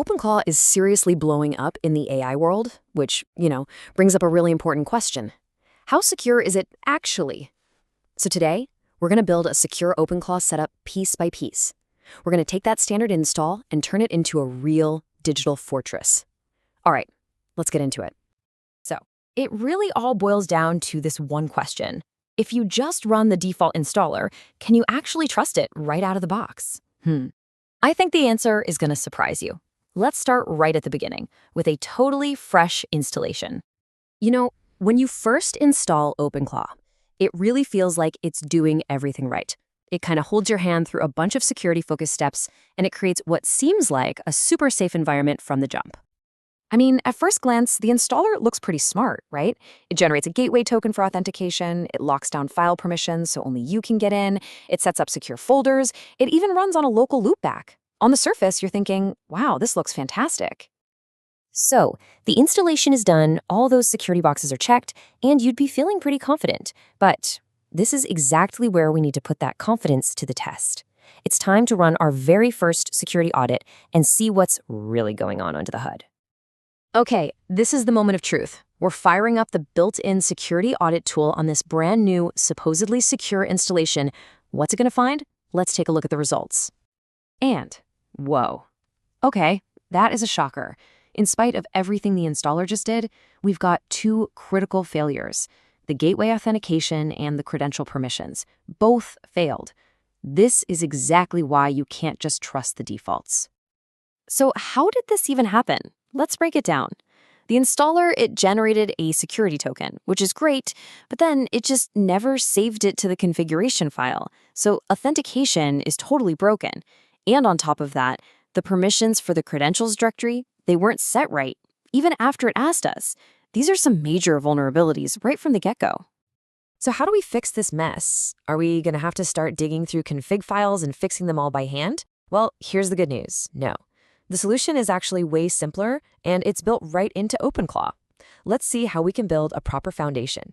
OpenClaw is seriously blowing up in the AI world, which, brings up a really important question. How secure is it actually? So today, we're going to build a secure OpenClaw setup piece by piece. We're going to take that standard install and turn it into a real digital fortress. All right, let's get into it. So, it really all boils down to this one question. If you just run the default installer, can you actually trust it right out of the box? I think the answer is going to surprise you. Let's start right at the beginning with a totally fresh installation. When you first install OpenClaw, it really feels like it's doing everything right. It kind of holds your hand through a bunch of security-focused steps, and it creates what seems like a super safe environment from the jump. I mean, at first glance, the installer looks pretty smart, right? It generates a gateway token for authentication, it locks down file permissions so only you can get in, it sets up secure folders, it even runs on a local loopback. On the surface, you're thinking, wow, this looks fantastic. So, the installation is done, all those security boxes are checked, and you'd be feeling pretty confident. But this is exactly where we need to put that confidence to the test. It's time to run our very first security audit and see what's really going on under the hood. Okay, this is the moment of truth. We're firing up the built-in security audit tool on this brand new, supposedly secure installation. What's it going to find? Let's take a look at the results. And, whoa. Okay, that is a shocker. In spite of everything the installer just did, we've got two critical failures. The gateway authentication and the credential permissions. Both failed. This is exactly why you can't just trust the defaults. So how did this even happen? Let's break it down. The installer, it generated a security token, which is great, but then it just never saved it to the configuration file. So authentication is totally broken. And on top of that, the permissions for the credentials directory, they weren't set right, even after it asked us. These are some major vulnerabilities right from the get-go. So how do we fix this mess? Are we going to have to start digging through config files and fixing them all by hand? Well, here's the good news. No. The solution is actually way simpler, and it's built right into OpenClaw. Let's see how we can build a proper foundation.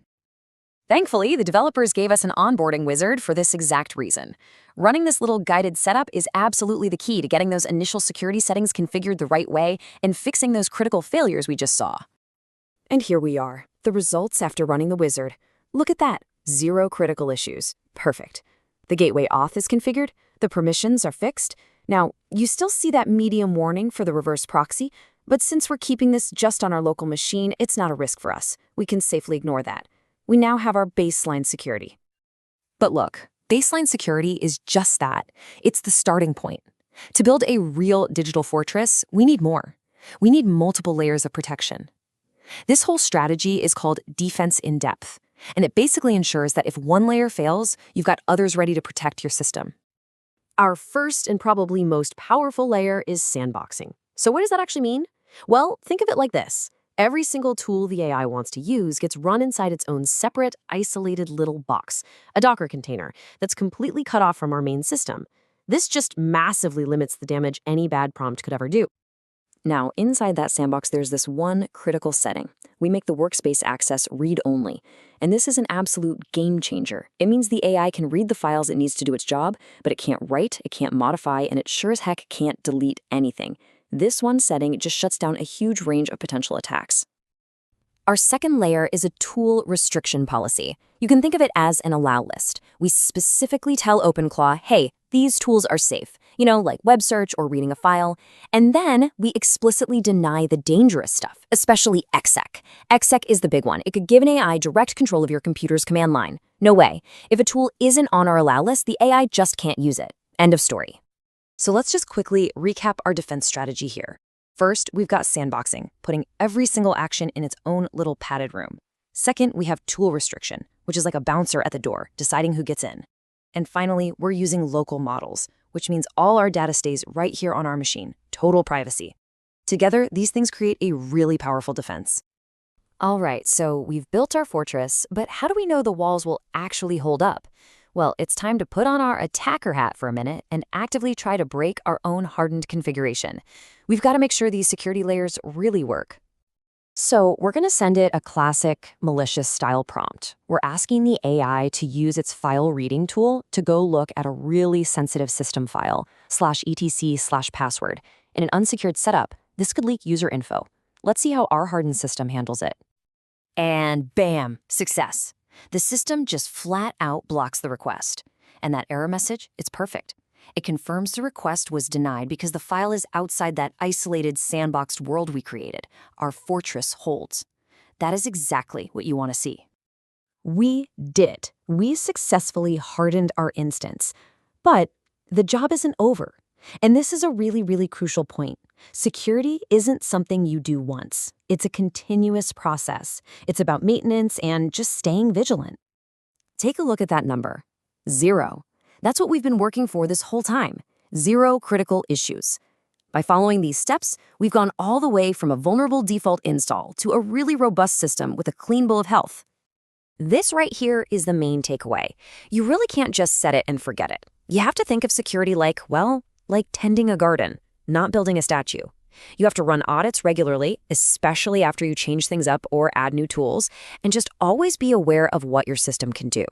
Thankfully, the developers gave us an onboarding wizard for this exact reason. Running this little guided setup is absolutely the key to getting those initial security settings configured the right way and fixing those critical failures we just saw. And here we are, the results after running the wizard. Look at that, 0 critical issues. Perfect. The gateway auth is configured, the permissions are fixed. Now, you still see that medium warning for the reverse proxy, but since we're keeping this just on our local machine, it's not a risk for us. We can safely ignore that. We now have our baseline security. But look, baseline security is just that. It's the starting point. To build a real digital fortress, we need more. We need multiple layers of protection. This whole strategy is called defense in depth, and it basically ensures that if one layer fails, you've got others ready to protect your system. Our first and probably most powerful layer is sandboxing. So what does that actually mean? Well, think of it like this. Every single tool the AI wants to use gets run inside its own separate, isolated little box, a Docker container, that's completely cut off from our main system. This just massively limits the damage any bad prompt could ever do. Now, inside that sandbox, there's this one critical setting. We make the workspace access read-only. And this is an absolute game changer. It means the AI can read the files it needs to do its job, but it can't write, it can't modify, and it sure as heck can't delete anything. This one setting just shuts down a huge range of potential attacks. Our second layer is a tool restriction policy. You can think of it as an allow list. We specifically tell OpenClaw, hey, these tools are safe, like web search or reading a file. And then we explicitly deny the dangerous stuff, especially exec. Exec is the big one. It could give an AI direct control of your computer's command line. No way. If a tool isn't on our allow list, the AI just can't use it. End of story. So let's just quickly recap our defense strategy here. First, we've got sandboxing, putting every single action in its own little padded room. Second, we have tool restriction, which is like a bouncer at the door, deciding who gets in. And finally, we're using local models, which means all our data stays right here on our machine, total privacy. Together, these things create a really powerful defense. All right, so we've built our fortress, but how do we know the walls will actually hold up? Well, it's time to put on our attacker hat for a minute and actively try to break our own hardened configuration. We've got to make sure these security layers really work. So we're going to send it a classic malicious style prompt. We're asking the AI to use its file reading tool to go look at a really sensitive system file, /etc/password, in an unsecured setup This could leak user info. Let's see how our hardened system handles it. And bam, success. The system just flat out blocks the request. And that error message, it's perfect. It confirms the request was denied because the file is outside that isolated sandboxed world we created. Our fortress holds. That is exactly what you want to see. We did. We successfully hardened our instance. But the job isn't over. And this is a really, really crucial point. Security isn't something you do once. It's a continuous process. It's about maintenance and just staying vigilant. Take a look at that number. 0. That's what we've been working for this whole time. 0 critical issues. By following these steps, we've gone all the way from a vulnerable default install to a really robust system with a clean bill of health. This right here is the main takeaway. You really can't just set it and forget it. You have to think of security like, well, like tending a garden, not building a statue. You have to run audits regularly, especially after you change things up or add new tools, and just always be aware of what your system can do.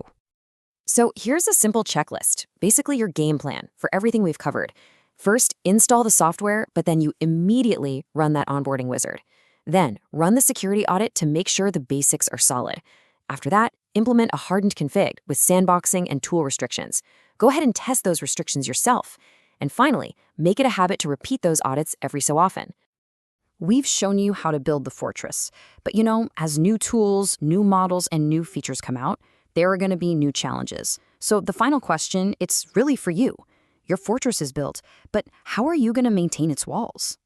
So here's a simple checklist, basically your game plan for everything we've covered. First, install the software, but then you immediately run that onboarding wizard. Then, run the security audit to make sure the basics are solid. After that, implement a hardened config with sandboxing and tool restrictions. Go ahead and test those restrictions yourself. And finally, make it a habit to repeat those audits every so often. We've shown you how to build the fortress, but as new tools, new models, and new features come out, there are going to be new challenges. So the final question, it's really for you. Your fortress is built, but how are you going to maintain its walls?